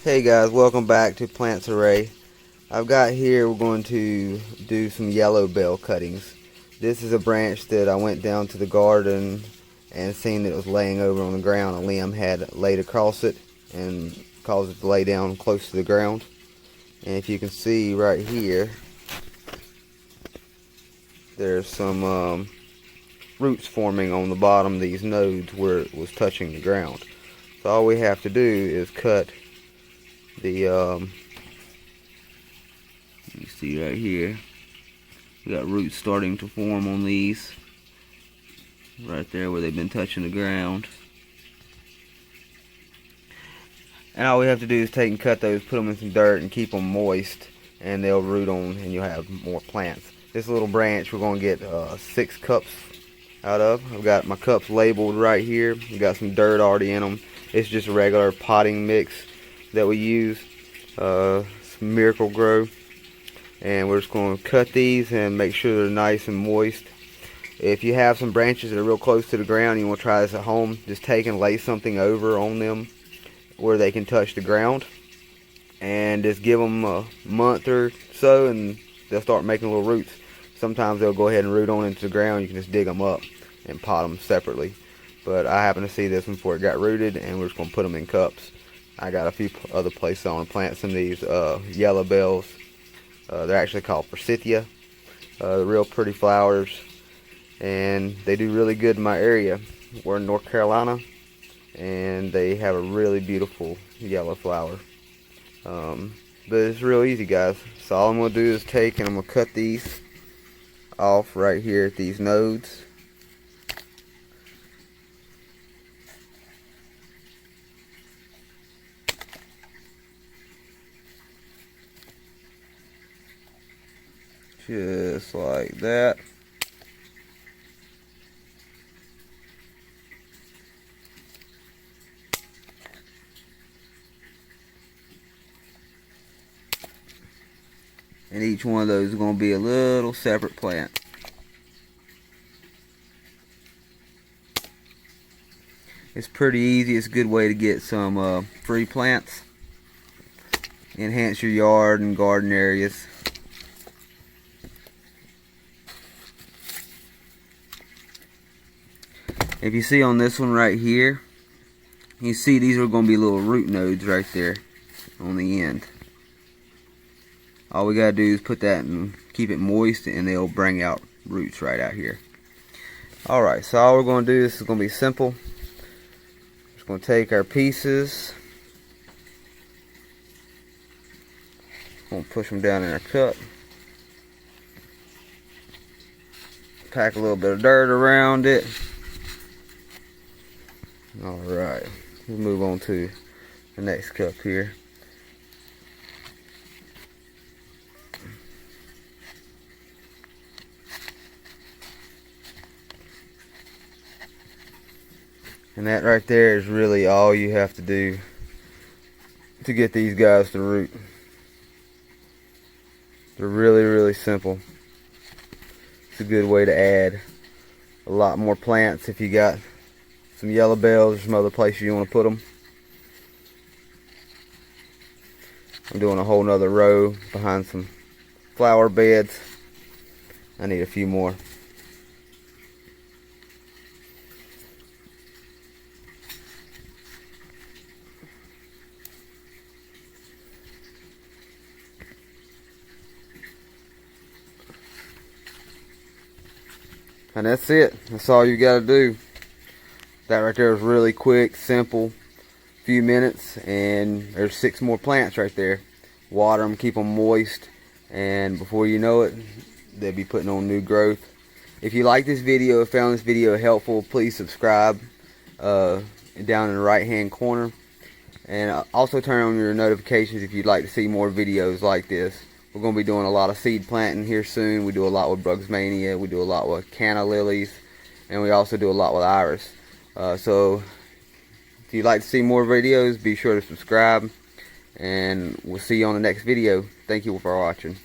Hey guys, welcome back to Plants Array. I've got here, we're going to do some yellow bell cuttings. This is a branch that I went down to the garden and seen that it was laying over on the ground. A limb had laid across it and caused it to lay down close to the ground. And if you can see right here, there's some roots forming on the bottom of these nodes where it was touching the ground. So all we have to do is cut the you see right here, we got roots starting to form on these right there where they've been touching the ground. And all we have to do is take and cut those, put them in some dirt and keep them moist, and they'll root on and you'll have more plants. This little branch we're going to get 6 cups out of. I've got my cups labeled right here. We've got some dirt already in them. It's just a regular potting mix that we use, some Miracle Grow, and we're just going to cut these and make sure they're nice and moist. If you have some branches that are real close to the ground and you want to try this at home, just take and lay something over on them where they can touch the ground, and just give them a month or so and they'll start making little roots. Sometimes they'll go ahead and root on into the ground. You can just dig them up and pot them separately, but I happened to see this one before it got rooted, and we're just going to put them in cups. I got a few other places I want to plant some of these yellow bells. They're actually called Forsythia. Real pretty flowers, and they do really good in my area. We're in North Carolina, and they have a really beautiful yellow flower. But it's real easy, guys. So all I'm going to do is take and I'm going to cut these off right here at these nodes. Just like that. And each one of those is going to be a little separate plant. It's pretty easy. It's a good way to get some free plants. Enhance your yard and garden areas. If you see on this one right here, you see these are going to be little root nodes right there on the end. All we got to do is put that and keep it moist, and they'll bring out roots right out here. Alright, so all we're going to do, this is going to be simple. Just going to take our pieces, going to push them down in our cup, pack a little bit of dirt around it. Alright, we'll move on to the next cup here. And that right there is really all you have to do to get these guys to root. They're really, really simple. It's a good way to add a lot more plants if you got some yellow bells or some other places you want to put them. I'm doing a whole nother row behind some flower beds. I need a few more. And that's it. That's all you got to do. That right there is really quick, simple, few minutes, and there's 6 more plants right there. Water them, keep them moist, and before you know it, they'll be putting on new growth. If you like this video, found this video helpful, please subscribe down in the right hand corner, and also turn on your notifications if you'd like to see more videos like this. We're going to be doing a lot of seed planting here soon. We do a lot with Brugsmania, we do a lot with canna lilies, and we also do a lot with iris. So if you'd like to see more videos, be sure to subscribe, and we'll see you on the next video. Thank you for watching.